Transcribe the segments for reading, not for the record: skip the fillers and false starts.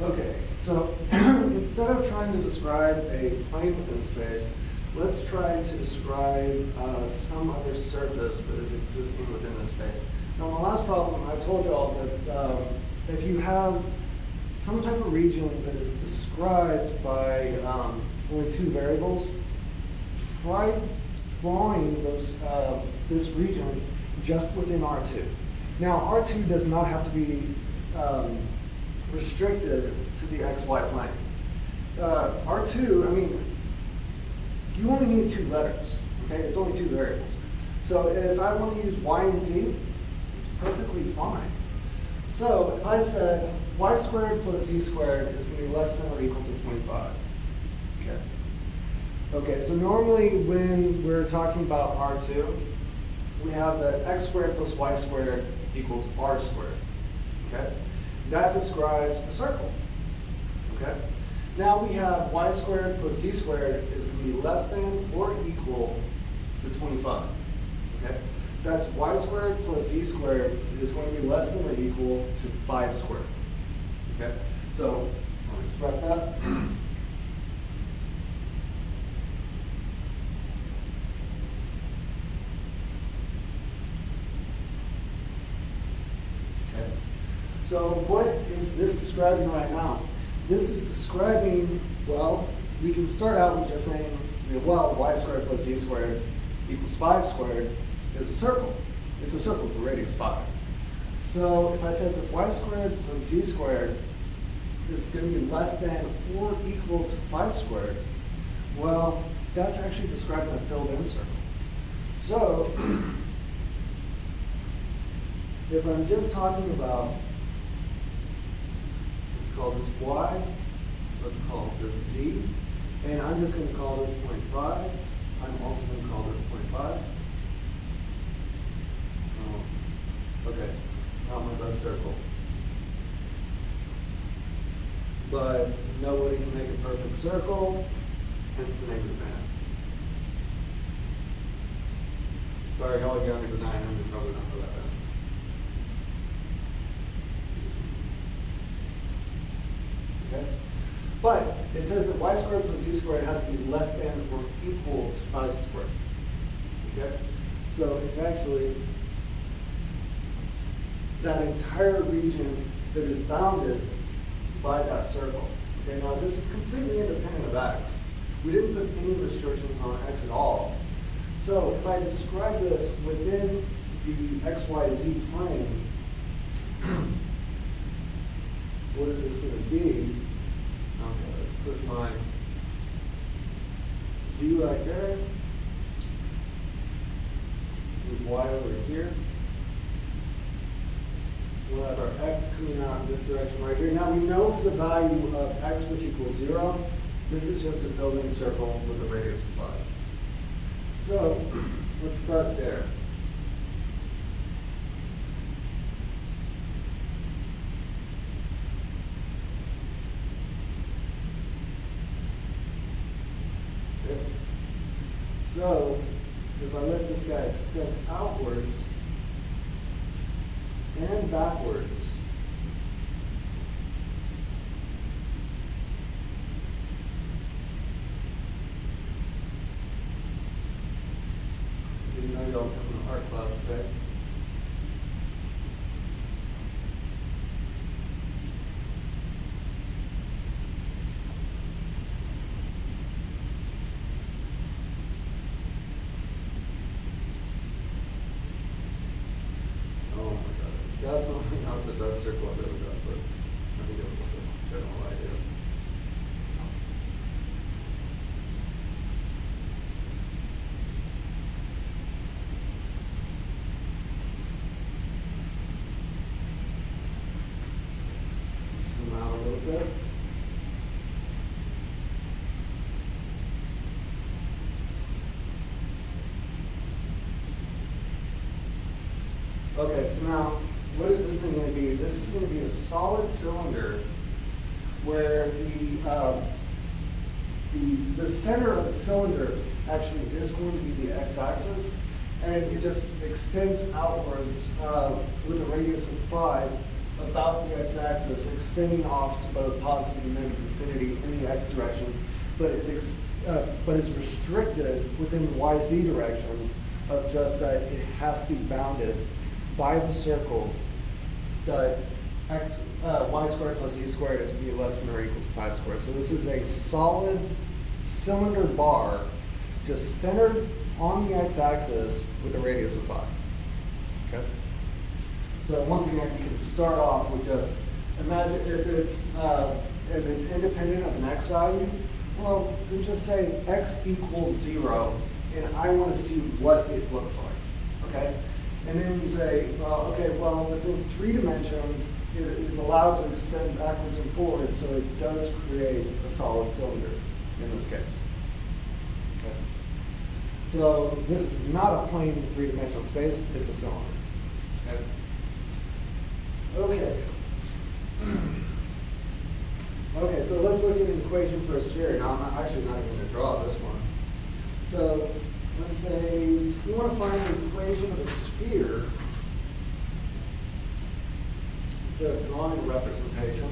Okay, so instead of trying to describe a plane within space, let's try to describe some other surface that is existing within the space. Now, in the last problem, I told y'all that if you have some type of region that is described by only two variables, try drawing this region just within R2. Now, R2 does not have to be restricted to the XY plane. R2, I mean, you only need two letters, okay? It's only two variables. So if I want to use Y and Z, it's perfectly fine. So if I said Y squared plus Z squared is going to be less than or equal to 25, okay? Okay, so normally when we're talking about R2, we have that X squared plus Y squared equals R squared, okay? That describes a circle, okay? Now we have Y squared plus Z squared is going to be less than or equal to 25, okay? That's Y squared plus Z squared is going to be less than or equal to 5 squared, okay? So let's write that. So what is this describing right now? This is describing, well, we can start out with just saying, well, Y squared plus Z squared equals 5 squared is a circle. It's a circle with a radius 5. So if I said that Y squared plus Z squared is going to be less than or equal to 5 squared, well, that's actually describing a filled-in circle. So if I'm just talking about, call this Y, let's call this Z, and I'm just going to call this 0.5. I'm also going to call this 0.5. Okay, not my best circle. But nobody can make a perfect circle, hence the name of the band. Sorry, all younger than 900 probably not know that band. Okay? But it says that Y squared plus Z squared has to be less than or equal to 5 squared. Okay? So it's actually that entire region that is bounded by that circle. Okay, now this is completely independent of X. We didn't put any restrictions on X at all. So if I describe this within the XYZ plane, what is this going to be? Okay, let's put my Z right there. Move Y over here. We'll have our X coming out in this direction right here. Now we know for the value of X which equals 0, this is just a filled-in circle with a radius of 5. So let's start there. So if I let this guy extend outwards and backwards, you know y'all come to art class today. Definitely not the best circle I've ever done, but I think it was a general idea. Zoom out a little bit. Okay, so now, what is this thing going to be? This is going to be a solid cylinder where the center of the cylinder actually is going to be the x-axis, and it just extends outwards with a radius of 5 about the x-axis, extending off to both positive and negative infinity in the x direction, but it's restricted within the y-z directions of just that it has to be bounded by the circle that y squared plus z squared is going to be less than or equal to 5 squared. So this is a solid cylinder bar just centered on the x-axis with a radius of 5. Okay? So once again, you can start off with just imagine if it's independent of an x value, well, then just say x equals 0, and I want to see what it looks like. Okay? And then you say, well, okay, well, within 3 dimensions, it is allowed to extend backwards and forwards, so it does create a solid cylinder in this case. Okay. So this is not a plane in 3-dimensional space, it's a cylinder. Okay. Okay, so let's look at an equation for a sphere. Now, I'm actually not even going to draw this one. So let's say we want to find the equation of a sphere instead of drawing a representation.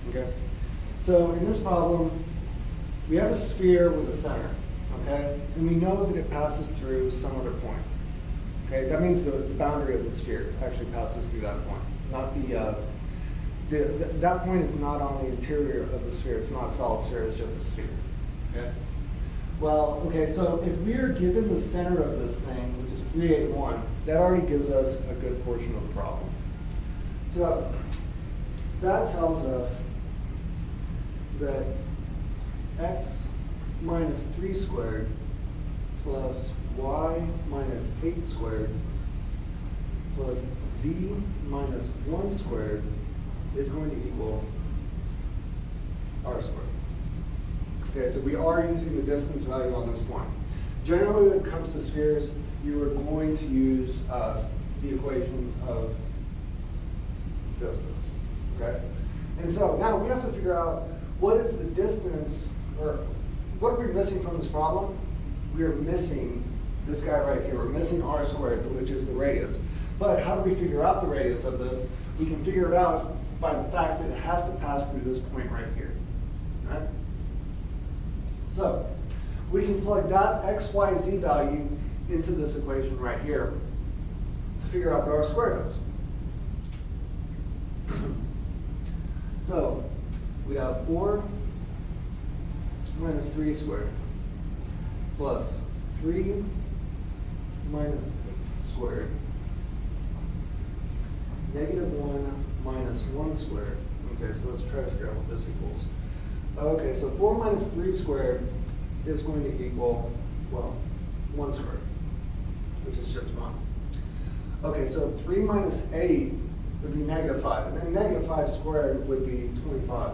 Okay. So in this problem, we have a sphere with a center, okay? And we know that it passes through some other point. Okay, that means the boundary of the sphere actually passes through that point. Not that point is not on the interior of the sphere. It's not a solid sphere, it's just a sphere. Okay. Well, okay, so if we are given the center of this thing, which is 3, 8, 1, that already gives us a good portion of the problem. So that tells us that x minus 3 squared plus y minus 8 squared plus z minus 1 squared is going to equal r squared. Okay, so we are using the distance value on this point. Generally, when it comes to spheres, you are going to use the equation of distance. Okay? And so now we have to figure out what is the distance, or what are we missing from this problem? We are missing this guy right here. We're missing r squared, which is the radius. But how do we figure out the radius of this? We can figure it out by the fact that it has to pass through this point right here. Right? So we can plug that x, y, z value into this equation right here to figure out what r squared is. So we have 4 minus 3 squared plus 3 minus 8 squared negative 1 minus 1 squared. Okay, so let's try to figure out what this equals. Okay, so 4 minus 3 squared is going to equal, well, 1 squared, which is just 1. Okay, so 3 minus 8 would be negative 5, and then negative 5 squared would be 25.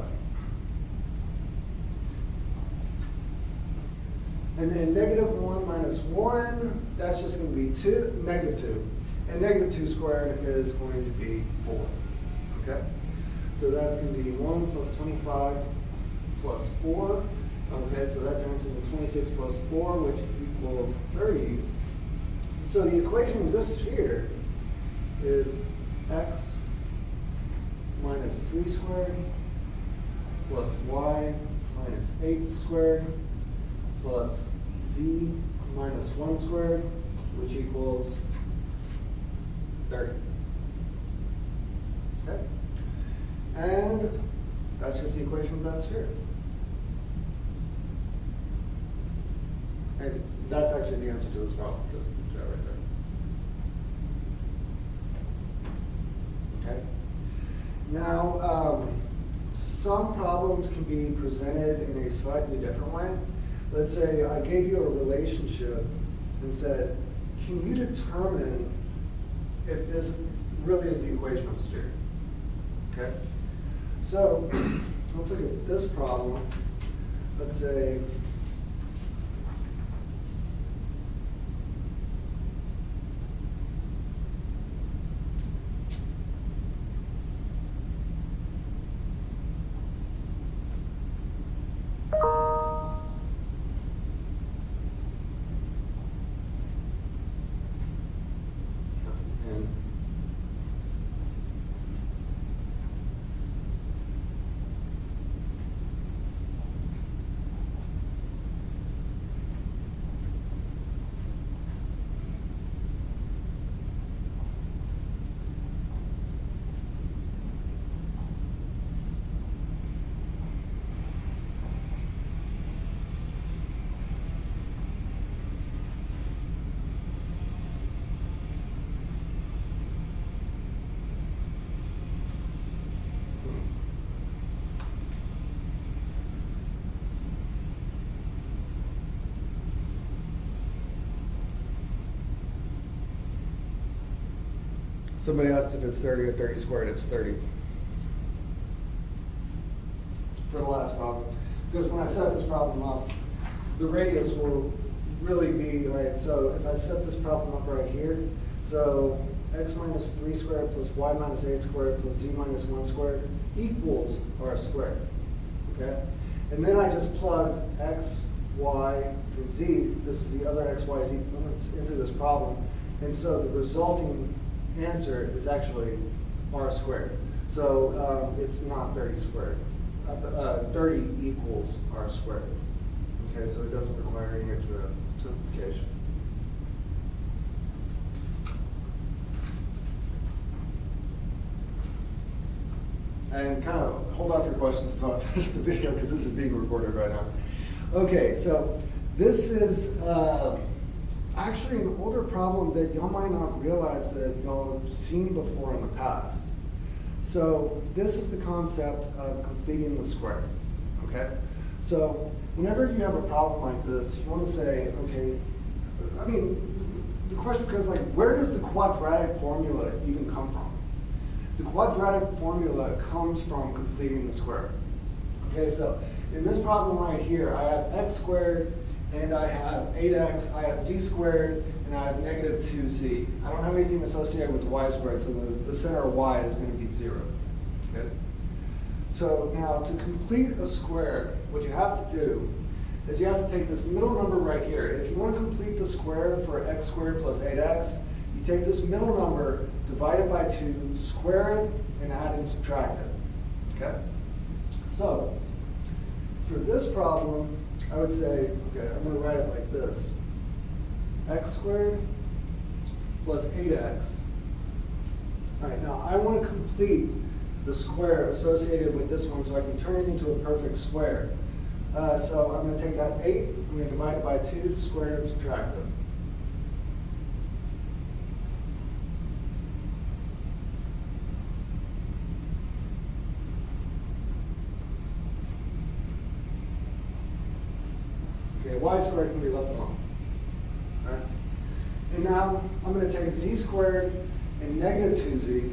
And then negative 1 minus 1, that's just going to be negative 2. And negative 2 squared is going to be 4. Okay? So that's going to be 1 plus 25 plus 4. Okay, so that turns into 26 plus 4, which equals 30. So the equation of this sphere is x minus 3 squared plus y minus 8 squared plus z minus 1 squared, which equals 30. And that's just the equation of that sphere. And that's actually the answer to this problem, just that right there. Okay. Now, some problems can be presented in a slightly different way. Let's say I gave you a relationship and said, can you determine if this really is the equation of a sphere? Okay? So, let's look at this problem. Let's say, somebody asked if it's 30 or 30 squared, it's 30. For the last problem. Because when I set this problem up, the radius will really be, right, so if I set this problem up right here, so x minus 3 squared plus y minus 8 squared plus z minus 1 squared equals r squared, okay? And then I just plug x, y, and z, this is the other x, y, z points into this problem, and so the resulting answer is actually r squared. So it's not 30 squared. 30 equals r squared. Okay, so it doesn't require any extra simplification. And kind of hold off your questions until I finish the video because this is being recorded right now. Okay, so this is actually an older problem that y'all might not realize that y'all have seen before in the past. So this is the concept of completing the square, okay? So whenever you have a problem like this, you want to say, okay, I mean, the question becomes like, where does the quadratic formula even come from? The quadratic formula comes from completing the square. Okay, so in this problem right here, I have x squared, and I have 8x, I have z squared, and I have negative 2z. I don't have anything associated with y squared, so the center of y is going to be 0. Okay? So now to complete a square, what you have to do is you have to take this middle number right here. If you want to complete the square for x squared plus 8x, you take this middle number, divide it by 2, square it, and add and subtract it. Okay? So for this problem, I would say, okay, I'm going to write it like this. X squared plus 8x. All right, now I want to complete the square associated with this one so I can turn it into a perfect square. So I'm going to take that 8, I'm going to divide it by 2, square it, and subtract it. Okay, y squared can be left alone. All right? And now I'm going to take z squared and negative 2z,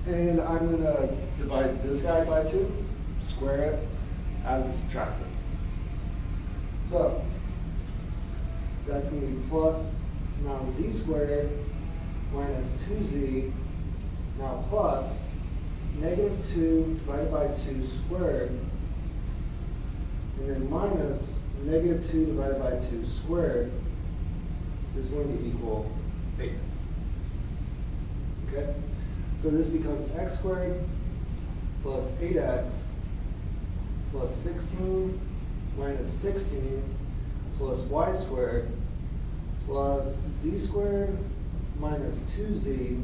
and I'm going to divide this guy by 2, square it, add and subtract it. So that's going to be plus now z squared minus 2z, now plus negative 2 divided by 2 squared, and then minus negative 2 divided by 2 squared is going to equal 8. Okay? So this becomes x squared plus 8x plus 16 minus 16 plus y squared plus z squared minus 2z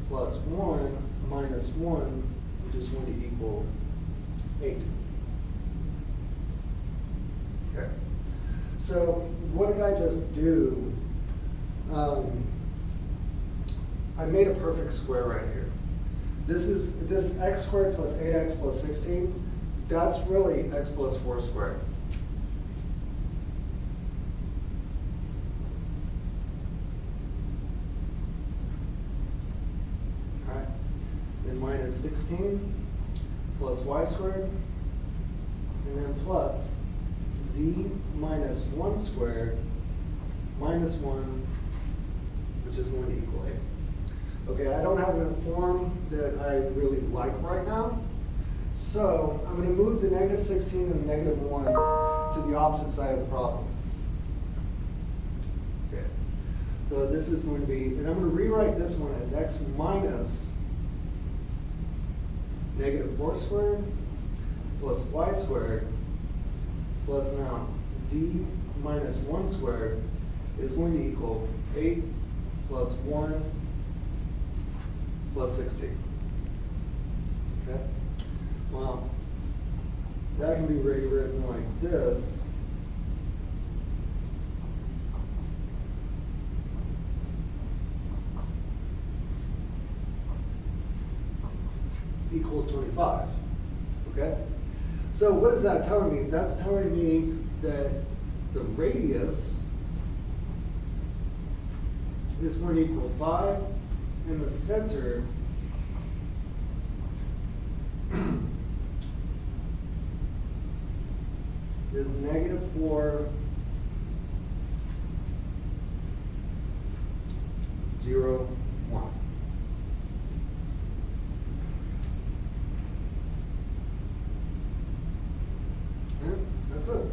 plus 1 minus 1 which is going to equal 8. Okay. So what did I just do? I made a perfect square right here. This x squared plus 8x plus 16, that's really x plus 4 squared. All right. Then minus 16 plus y squared, and then plus z minus 1 squared minus 1, which is going to equal 8. Okay, I don't have a form that I really like right now, so I'm going to move the negative 16 and the negative 1 to the opposite side of the problem. Okay, so this is going to be, and I'm going to rewrite this one as x minus negative 4 squared plus y squared plus now z minus 1 squared is going to equal 8 plus 1 plus 16. Okay? Well, that can be rewritten like this. Equals 25. Okay? So what is that telling me? That's telling me that the radius is going to equal 5, and the center is negative 4, 0, 1. Yeah, that's it.